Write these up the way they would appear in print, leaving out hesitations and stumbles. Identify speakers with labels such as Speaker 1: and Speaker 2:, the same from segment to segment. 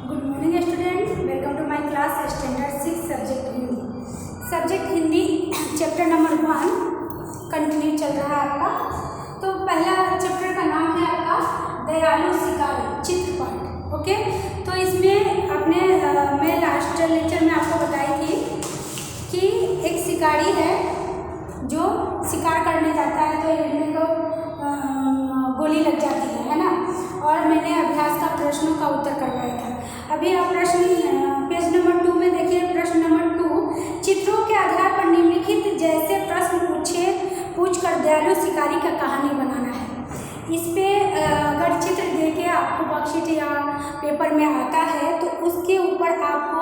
Speaker 1: Good morning student, welcome to my class standard 6 subject Hindi chapter number 1 continue चल रहा है आपका। तो पहला चैप्टर का नाम है आपका दयालु शिकारी चित्रपाठ। ओके, तो इसमें अपने मैं लास्ट लेक्चर में आपको बताई थी कि एक शिकारी है जो शिकार करने जाता है तो हिरनी को गोली लग जाती है ना। और मैंने अभ्यास का प्रश्नों का उत्तर करवाया था। अभी आप प्रश्न पेज नंबर 2 में देखिए। प्रश्न नंबर 2, चित्रों के आधार पर निम्नलिखित जैसे प्रश्न पूछकर दयालु शिकारी का कहानी बनाना है। इस पे अगर चित्र देके आपको वर्कशीट या पेपर में आता है तो उसके ऊपर आपको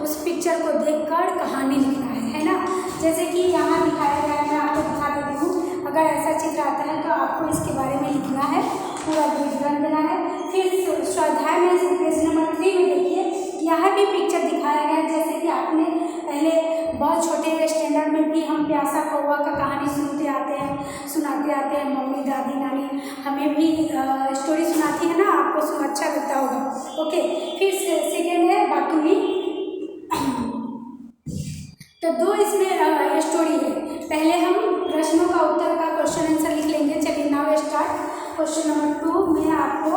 Speaker 1: उस पिक्चर को देखकर कहानी लिखना है ना। जैसे कि यहाँ दिखाया गया है, मैं आपको दिखा देती हूँ। अगर ऐसा चित्र आता है तो आपको इसके बारे में लिखना है, पूरा विवरण देना है। फिर स्वाध्याय में पेज नंबर 3 में देखिए, यहाँ भी पिक्चर दिखाया गया है। जैसे कि आपने पहले बहुत छोटे स्टैंडर्ड में भी हम प्यासा कौवा का कहानी सुनाते आते हैं। मम्मी दादी नानी हमें भी स्टोरी सुनाती है ना, आपको अच्छा लगता होगा। ओके, फिर सेकेंड है बातुनी। तो 2 इसमें स्टोरी है। पहले हम प्रश्नों का उत्तर का क्वेश्चन आंसर लिख लेंगे। चलिए नाउ स्टार्ट। क्वेश्चन नंबर 2 में आपको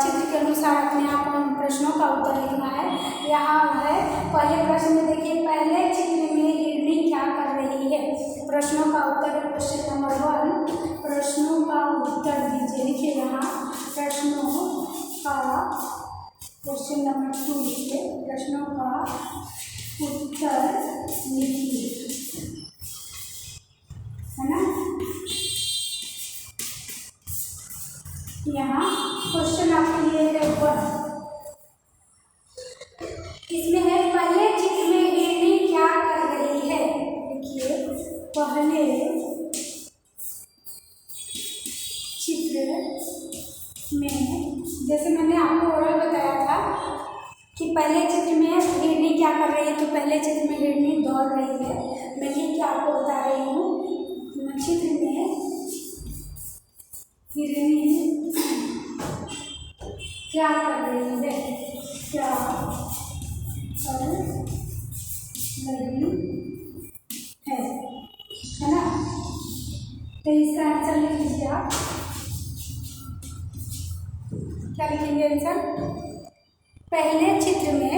Speaker 1: चित्र के अनुसार अपने आप प्रश्नों का उत्तर लिखना है। यहाँ है पहले प्रश्न में देखिए, पहले चित्र में हिरनी क्या कर रही है। प्रश्नों का उत्तर क्वेश्चन नंबर 1, प्रश्नों का उत्तर दीजिए। लिखिए यहाँ प्रश्नों का क्वेश्चन नंबर 2 लिखिए, प्रश्नों का उत्तर लिखिए, है ना। यहाँ क्वेश्चन आपके लिए है 1। इसमें है पहले चित्र में हिरनी क्या कर रही है। देखिए पहले चित्र में, जैसे मैंने आपको ओरल बताया था कि पहले चित्र में हिरनी क्या कर रही है, तो पहले चित्र में हिरनी दौड़ रही है। मैं लिख के आपको बता रही हूँ। चित्र में हिरनी क्या कर रही है, क्या कर रही है ना। तो इसका आंसर लिख लीजिए आप। क्या लिखेंगे आंसर? पहले चित्र में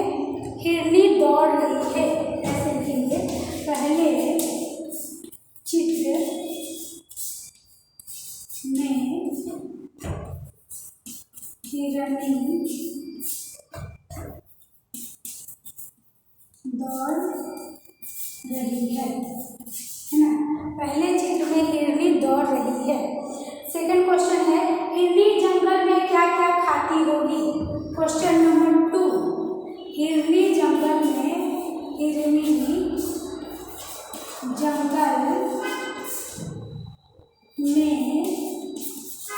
Speaker 1: हिरनी दौड़ रही है, ऐसे लिखेंगे। पहले चित्र में हिरनी दौड़ रही है ना। पहले चित्र में हिरनी दौड़ रही है। सेकंड क्वेश्चन है, हिरनी जंगल में क्या क्या खाती होगी। क्वेश्चन नंबर 2, हिरनी जंगल में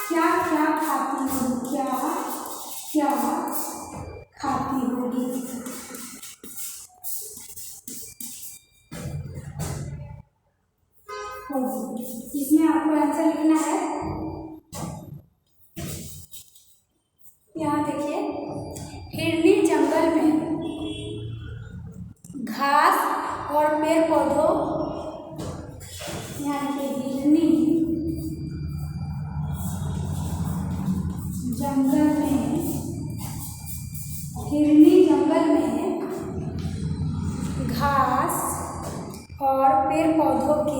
Speaker 1: क्या क्या खाती होगी, क्या क्या खाती होगी। इसमें आपको आंसर लिखना है। यहाँ देखिए, हिरनी जंगल में घास और पेड़ पौधों, यहाँ देखिए हिरनी जंगल में घास और पेड़ पौधों के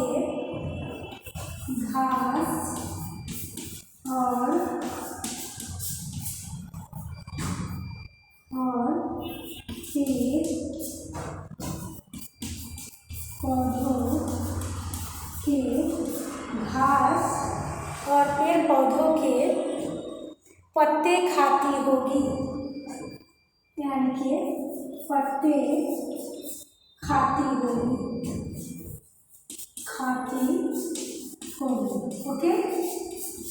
Speaker 1: पेड़ पौधों के पत्ते खाती होगी। यानी कि पत्ते खाती होगी। ओके,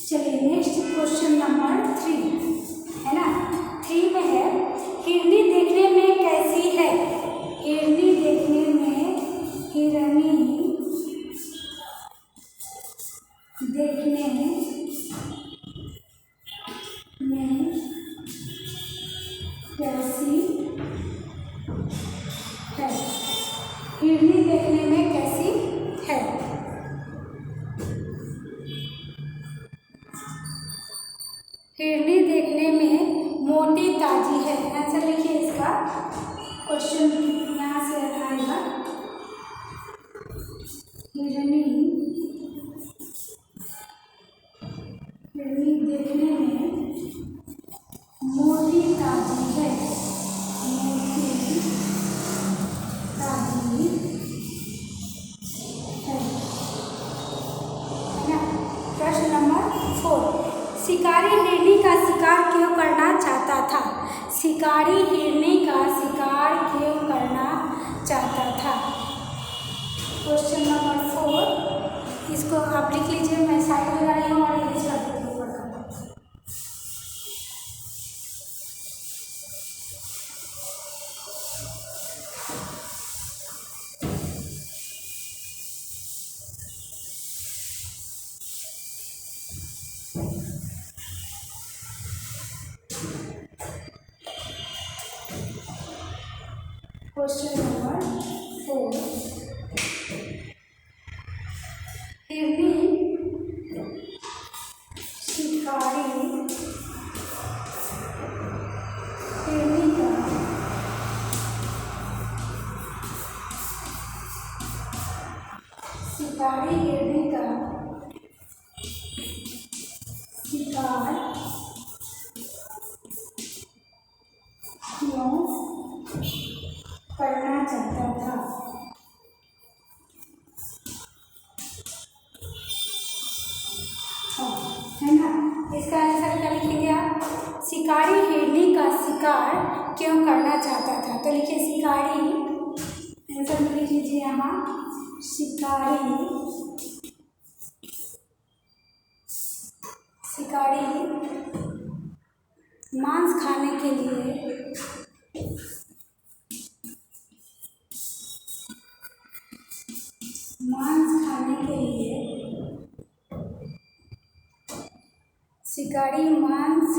Speaker 1: चलिए नेक्स्ट क्वेश्चन नंबर 3 है ना। 3 में है, हिरनी देखने में कैसी है। हिरनी देखने में कैसी हिरनी देखने में मोटी ताजी है। आंसर लिखिए इसका। क्वेश्चन यहाँ से आएगा, हिरनी देखने में मोटी ताजी है, मोटी ताजी है ना। प्रश्न नंबर 4, शिकारी हिरनी का शिकार क्यों करना चाहता था? शिकारी हिरनी का शिकार क्यों करना चाहता था? क्वेश्चन नंबर 4, इसको आप लिख लीजिए, मैं साइड लगा रही हूँ और इंग्लिश कर देती हूँ। क्वेश्चन नंबर 4, हिरनी शिकारी हिरनी का शिकारी हिरनी का शिकार क्यों करना चाहता था? है ना। इसका आंसर क्या लिखेंगे आप? शिकारी हिरनी का शिकार क्यों करना चाहता था? तो लिखिए शिकारी, आंसर लिख लीजिए यहाँ, शिकारी मांस खाने के लिए शिकारी मांस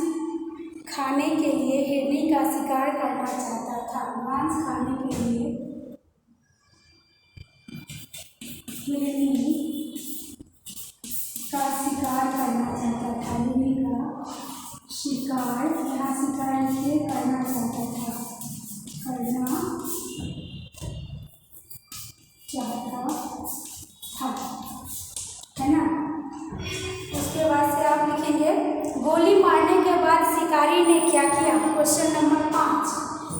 Speaker 1: खाने के लिए हिरनी का शिकार करना चाहता था। मांस खाने के लिए हिरनी का शिकार करना चाहता था। हिरनी का शिकार, यहाँ शिकार से करना चाहता था, है ना। उसके बाद से आप लिखेंगे, गोली मारने के बाद शिकारी ने क्या किया? क्वेश्चन नंबर 5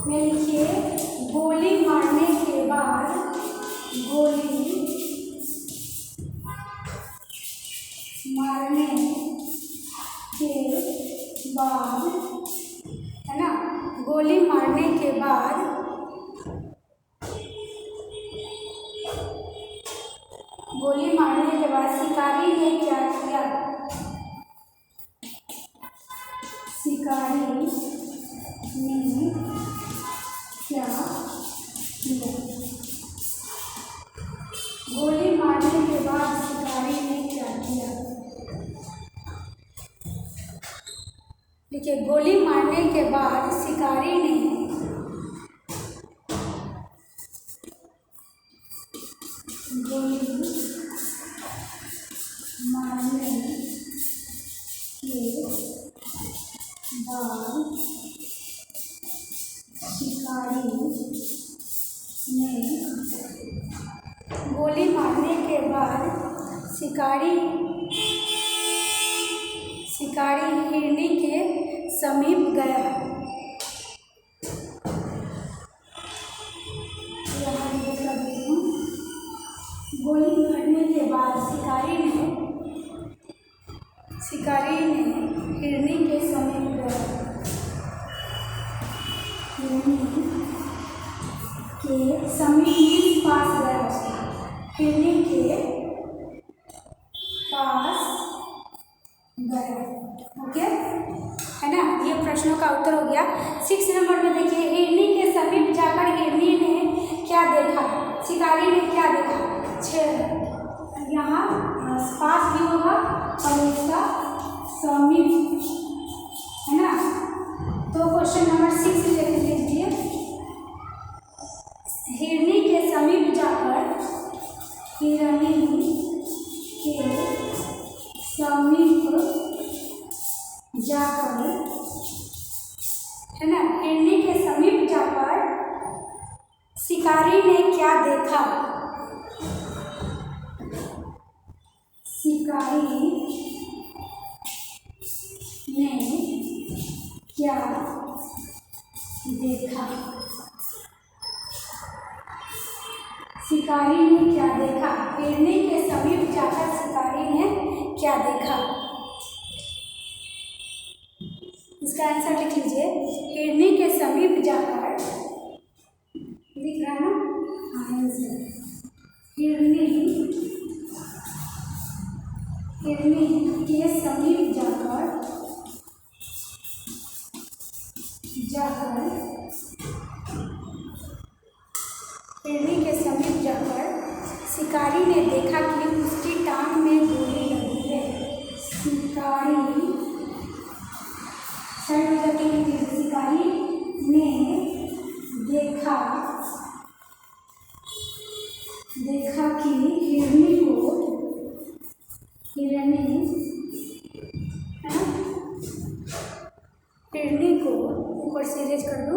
Speaker 1: में लिखिए, गोली मारने के बाद है ना, गोली मारने के बाद शिकारी ने क्या किया? शिकारी ने क्या किया? गोली मारने के बाद शिकारी ने क्या किया? देखिए, गोली मारने के बाद शिकारी ने गोली मारने के बाद शिकारी हिरनी के समीप गया। गोली मारने के बाद शिकारी ने हिरनी के समीप गया। हिरनी के समीप पास गया, हिरनी के पास गया। ओके, है ना। ये प्रश्नों का उत्तर हो गया। 6 नंबर में देखिए, हिरनी के समीप जाकर हिरनी ने क्या देखा? शिकारी ने क्या देखा? यहाँ पास भी होगा और इसका समीप, है ना। तो क्वेश्चन नंबर 6 लिख लीजिए, हिरनी के समीप जाकर जाकर, है ना, हिरनी के समीप जाकर शिकारी ने क्या देखा? शिकारी ने क्या देखा? शिकारी ने क्या देखा? हिरनी के समीप जाकर शिकारी ने क्या देखा? इसका आंसर लिख लीजिए। हिरनी के समीप जाकर, लिख रहा है ना, आंसर हिरनी के समीप जाकर हिरनी के समीप जाकर शिकारी ने देखा कि उसकी टांग में गोली लगी है। शिकारी ने देखा कि हिरनी को ऊपर से रेज कर दो।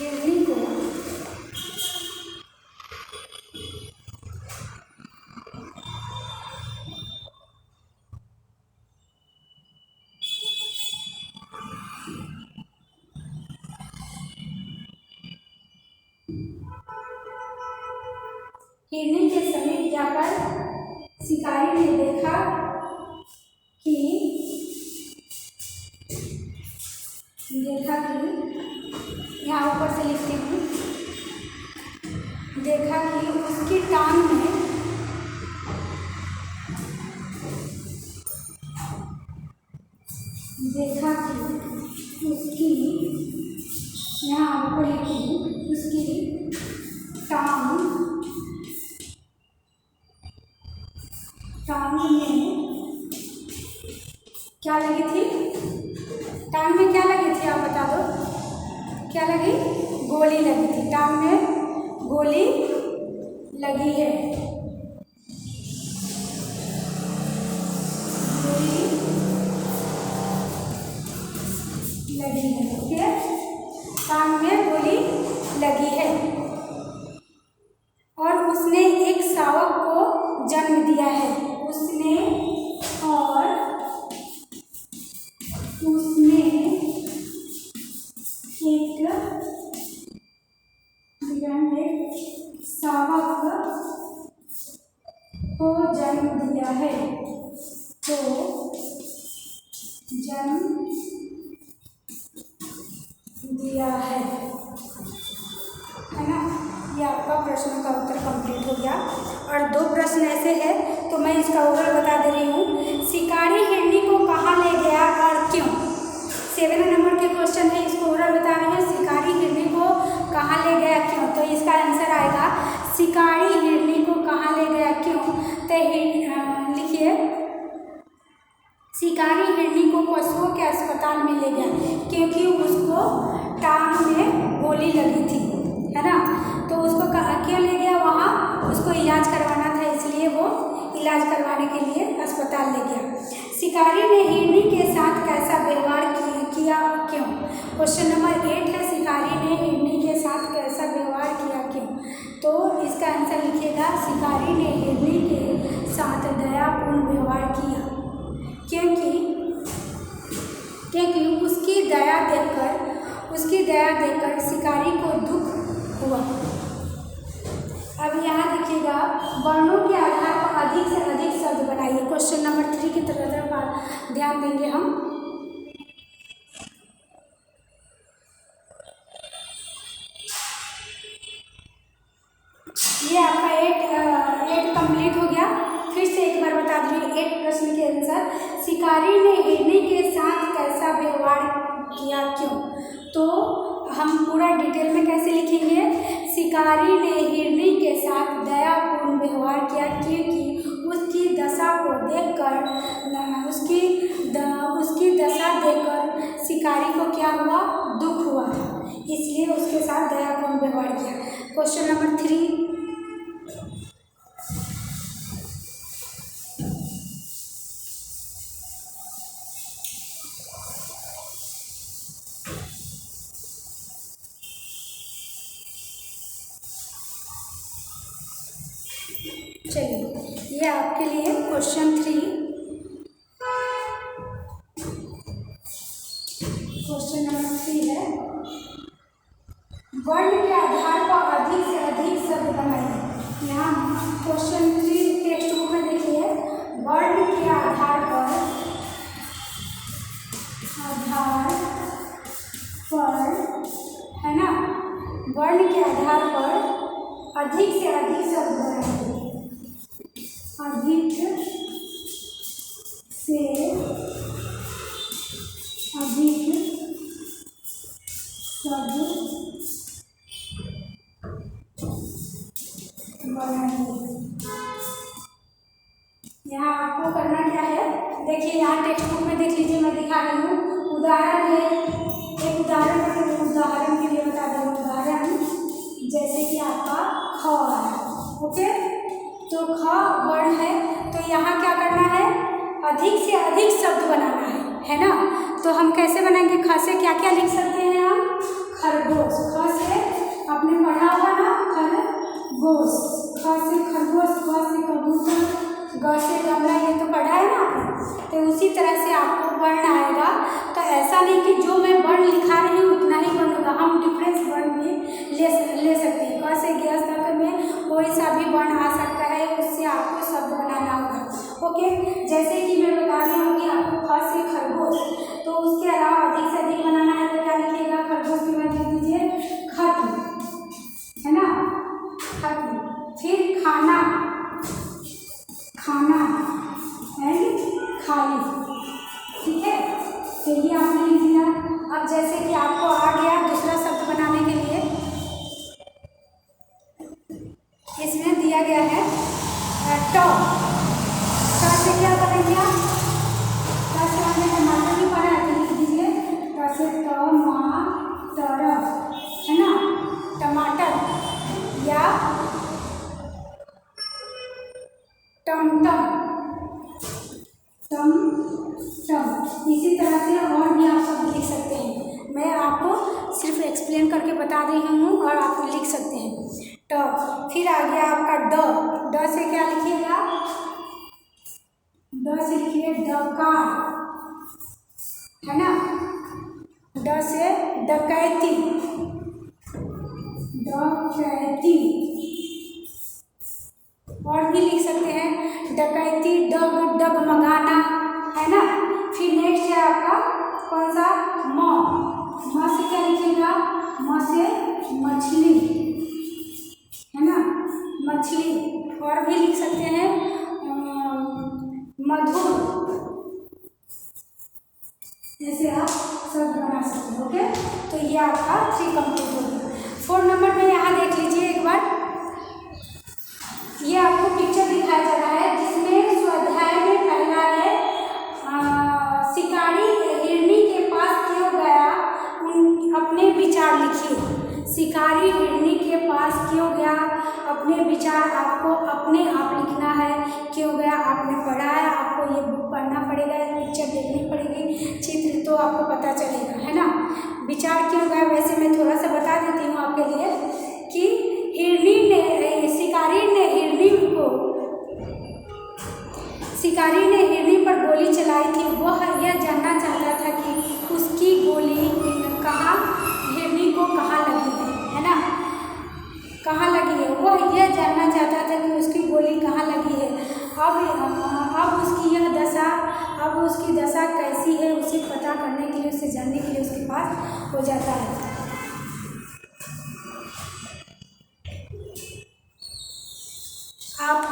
Speaker 1: हिरनी को हिरनी के समीप जाकर शिकारी ने देखा कि यहाँ ऊपर से लिखती हूँ, देखा कि उसकी टांग में यहाँ ऊपर लिखी हूँ, उसकी टांग में क्या लगी थी? टांग में क्या लगी थी, आप बता दो। क्या लगी? गोली लगी थी। टांग में गोली लगी है। गोली लगी है, ठीक है, टांग में गोली लगी है। और उसने एक शावक को जन्म दिया है। उसने एक शावक को जन्म दिया है। तो जन्म दिया है ना। ये आपका प्रश्न का उत्तर कंप्लीट हो गया। और दो प्रश्न ऐसे हैं तो मैं इसका उत्तर बता दे रही हूँ। शिकारी हिरनी को कहाँ ले गया और क्यों? 7 नंबर के क्वेश्चन है, इसको उत्तर बता रहे हैं। शिकारी हिरनी को कहाँ ले गया क्यों? तो इसका आंसर आएगा शिकारी हिरनी को कहाँ ले गया क्यों? तो लिखिए, शिकारी हिरनी को पशुओं के अस्पताल में ले गया क्योंकि उसको टांग में गोली लगी थी, है ना। तो उसको क्यों ले गया वहाँ? उसको इलाज करवाना था, इसलिए वो इलाज करवाने के लिए अस्पताल ले गया। शिकारी ने हिरनी के साथ कैसा व्यवहार किया क्यों? क्वेश्चन नंबर 8 है, शिकारी ने हिरनी के साथ कैसा व्यवहार किया क्यों? तो इसका आंसर लिखिएगा, शिकारी ने हिरनी के साथ दयापूर्ण व्यवहार किया क्योंकि उसकी दया देखकर शिकारी को दुख हुआ। अब यहाँ देखिएगा, वर्णों के आधार पर अधिक से अधिक शब्द बनाइए। क्वेश्चन नंबर 3 की तरफ ध्यान देंगे हम। ये आपका 8 कंप्लीट हो गया। फिर से एक बार बता दीजिए 8 प्रश्न के आंसर। शिकारी ने हिरनी के साथ कैसा व्यवहार किया क्यों? शिकारी ने हिरनी के साथ दयापूर्ण व्यवहार किया क्योंकि उसकी दशा को देखकर उसकी दशा देखकर शिकारी को क्या हुआ, दुख हुआ था, इसलिए उसके साथ दयापूर्ण व्यवहार किया। क्वेश्चन नंबर 3, चलिए ये आपके लिए क्वेश्चन 3। क्वेश्चन नंबर 3 है, वर्ण के आधार पर अधिक से अधिक शब्द बनाइए। यहाँ क्वेश्चन 3 टेक्स्ट बुक में देखिए, वर्ण के आधार पर है ना, वर्ण के आधार पर अधिक से अधिक शब्द बनाइए। अधिक से अधिक शब्द बनाइए। यहाँ आपको करना क्या है, देखिए यहाँ टेक्स्ट बुक में देख लीजिए, मैं दिखा रही हूँ। उदाहरण है, एक उदाहरण के लिए बता रही हूँ। उदाहरण जैसे कि आपका ख है, ओके, तो ख वर्ण है, तो यहाँ क्या करना है, अधिक से अधिक शब्द बनाना है ना। तो हम कैसे बनाएंगे, ख से क्या क्या लिख सकते हैं हम, खरगोश। ख से आपने पढ़ा होगा ना, खरगोश। ख से खरगोश, ग से कबूतर, ग से गमला, ये तो पढ़ा है ना आपने। तो उसी तरह से आपको वर्ण आएगा। तो ऐसा नहीं कि जो मैं वर्ण लिखा रही हूँ उतना ही वर्ण होगा, हम डिफरेंस वर्ण भी ले सकते हैं। क से ग तक में कोई सा भी वर्ण आ सकता है, उससे आपको शब्द बनाना होगा, ओके। जैसे कि मैं बता रही हूँ कि आपको ख से खरगोश, तो उसके अलावा अधिक से अधिक बनाना है तो क्या लिखिएगा, खरगोश के बाद लिख दीजिए खत्म, है ना, खत्म। फिर खाना, खाना एंड खाली, ठीक है, तो ये आपने लिख दिया। अब जैसे कि आपको आ गया दूसरा शब्द बनाने के लिए, इसमें दिया गया है ट। ट से क्या बनेंगे आप, ट से हमने टमाटर भी पढ़ा है, तो लिख दीजिए ट से टमाटर, है ना, टमाटर या टमटम, टमटम। इसी तरह से और भी आप सब लिख सकते हैं, मैं आपको सिर्फ एक्सप्लेन करके बता रही हूँ और आप लिख सकते हैं। ट, फिर आ गया आपका ड। ड से क्या लिखिएगा, ड से लिखिए डकार, है ना, ड से डकैती, डकैती। और भी लिख सकते हैं, डकैती, डगमगाना, है ना। फिर नेक्स्ट है आपका कौन सा, म से क्या लिखिएगा, म से मछली, है ना, मछली। और भी लिख सकते हैं मधुर, जैसे आप शब्द बना सकते हो, ओके। तो ये आपका 3 कंप्लीट हो गया। 4 नंबर में यहाँ देख लीजिए एक बार, ये आपको पिक्चर दिखाया जा रहा है जिसमें स्वाध्याय में पहला है शिकारी हिरनी के पास क्यों गया, अपने विचार लिखिए। शिकारी हिरनी के पास क्यों गया, अपने विचार आपको अपने आप लिखना है। क्यों गया आपने पढ़ा है, आपको ये बुक पढ़ना पड़ेगा, पिक्चर देखनी पड़ेगी, चित्र तो आपको पता चलेगा, है ना। विचार क्यों गया, वैसे मैं थोड़ा सा बता देती हूँ आपके लिए कि शिकारी ने हिरनी पर गोली चलाई थी। वह यह जानना चाहता था कि उसकी गोली कहाँ, हिरनी को कहाँ लगी है ना, कहाँ लगी है। वह यह जानना चाहता था कि उसकी गोली कहाँ लगी है। अब उसकी दशा कैसी है, उसे पता करने के लिए, उसे जानने के लिए उसके पास हो जाता है। आप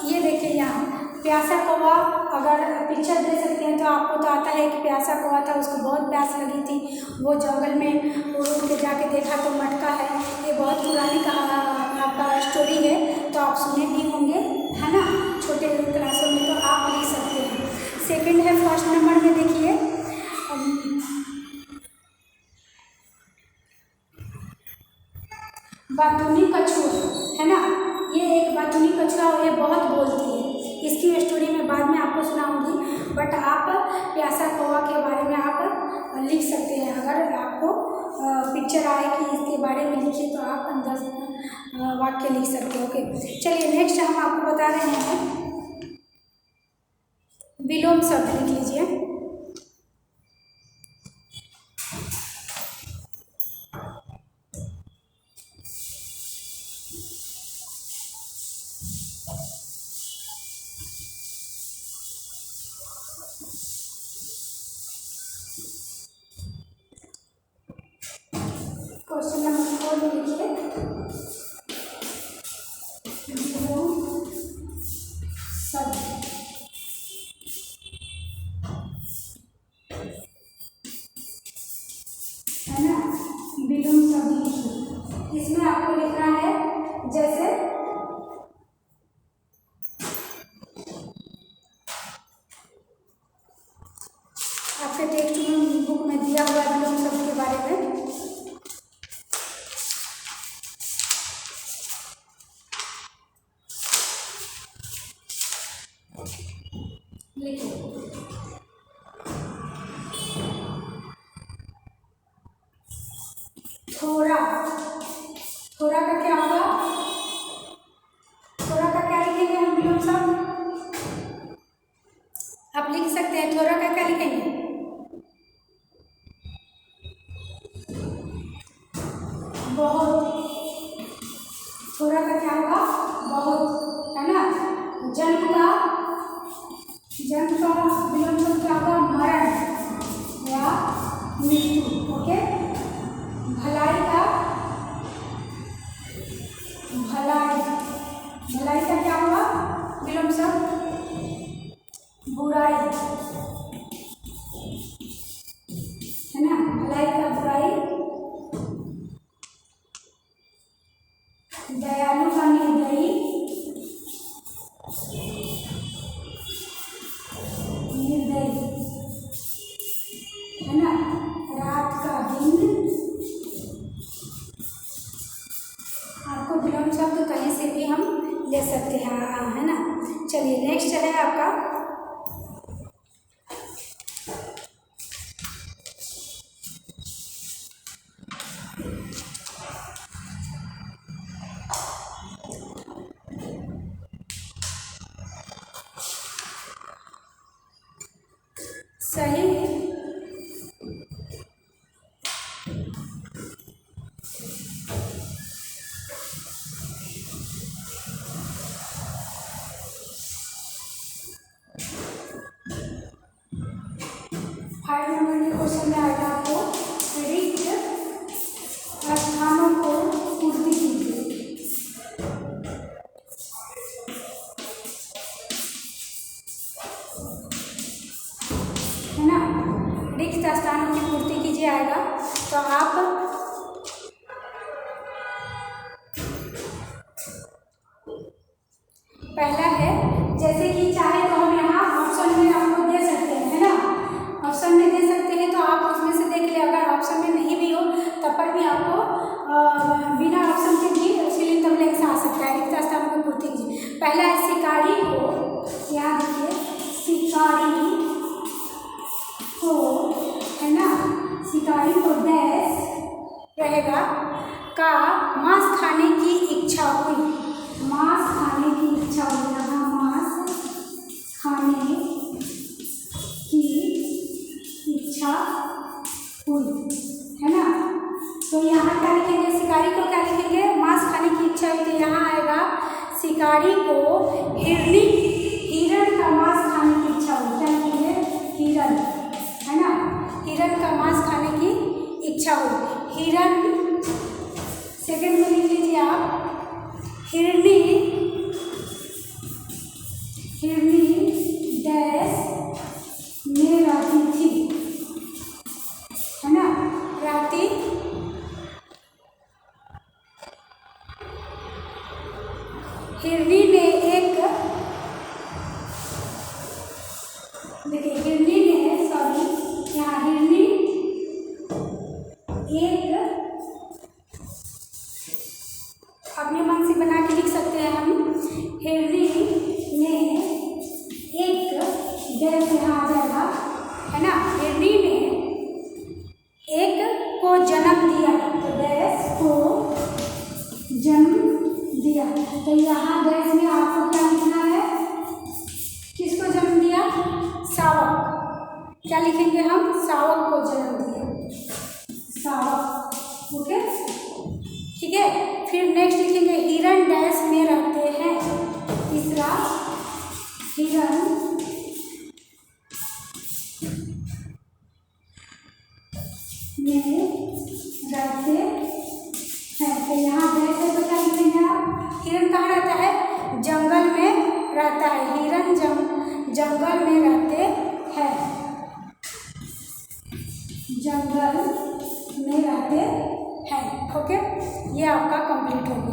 Speaker 1: ये देखिए यहाँ प्यासा कौवा अगर पिक्चर दे सकते हैं तो आपको तो आता है कि प्यासा कौवा था, उसको बहुत प्यास लगी थी, वो जंगल में उड़ के जाके देखा तो मटका है। ये बहुत पुरानी आपका स्टोरी है, तो आप सुने भी होंगे, है ना, छोटे क्लासों में, तो आप लिख सकते हैं। सेकंड है फर्स्ट नंबर में देखिए, बातूनी कछुआ, है ना, ये एक बातूनी कछुआ और ये बहुत बोलती है। इसकी स्टोरी मैं बाद में आपको सुनाऊंगी, बट आप प्यासा कौवा के बारे में आप लिख सकते हैं। अगर आपको पिक्चर आए कि इसके बारे में लिखिए तो आप 10 वाक्य लिख सकते हो। ओके, चलिए नेक्स्ट हम आपको बता रहे हैं विलोम शब्द लिख लीजिए। क्वेश्चन नंबर 4 में लिखिए विलोम शब्द, है ना, विलोम शब्द लिखिए। इसमें आपको लिखना है जैसे आपके टेक्स्ट में बुक में दिया हुआ विलोम शब्द के बारे में। थोड़ा, थोड़ा का क्या होगा, थोड़ा का क्या लिखेंगे हम विलोम शब्द, आप लिख सकते हैं। थोड़ा का क्या लिखेंगे, बहुत, थोड़ा का क्या होगा, बहुत, है ना। जन्म का विलोम शब्द क्या होगा, मरण या मृत्यु। ओके, भलाई का भलाई का क्या हुआ विलोम शब्द, बुराई, है ना, भलाई का बुराई। दयालु का निर्दयी, है ना। रात का दिन, आपको विलोम शब्द कहीं से भी हम ले सकते हैं, है ना। चलिए नेक्स्ट है आपका सही फाइव नंबर के क्वेश्चन में आएगा आपको रिक्त स्थानों को पूर्ति कीजिए, है ना। रिक्त स्थानों की पूर्ति कीजिए आएगा, तो आप पहला है जैसे कि चाहे तो हम यहाँ ऑप्शन में आपको दे सकते हैं, है ना, ऑप्शन में दे सकते हैं, तो आप उसमें से देख ले। अगर ऑप्शन में नहीं भी हो तब पर भी आपको बिना ऑप्शन के भी स्त्रीलिंग तमलिंग से आ सकता है। रिक्त स्थानों की पूर्ति कीजिए। पहला है शिकारी को, यहाँ देखिए शिकारी को, है ना, शिकारी को डैश रहेगा का मांस खाने की इच्छा हुई, मांस खाने की इच्छा हुई, यहाँ मांस खाने की इच्छा हुई, है ना। तो यहाँ क्या लिखेंगे, शिकारी को क्या लिखेंगे, मांस खाने की इच्छा हुई, तो यहाँ आएगा शिकारी को हिरण का मांस खाने की इच्छा हुई, क्या लिखेंगे, हिरण, है ना, हिरण का मांस खाने की इच्छा हुई। हिरण सेकंड में लिख लीजिए आप, हिरनी शावक। ओके, ठीक है। फिर नेक्स्ट लिखेंगे हिरन डैश में रहते हैं। तीसरा, हिरन में रहते हैं। तो यहाँ डैश है तो क्या लिखेंगे आप? हिरन कहाँ रहता है? जंगल में रहता है। हिरन जंगल में रहते हैं। जंगल में रहते हैं। ओके, ये आपका कंप्लीट हो गया।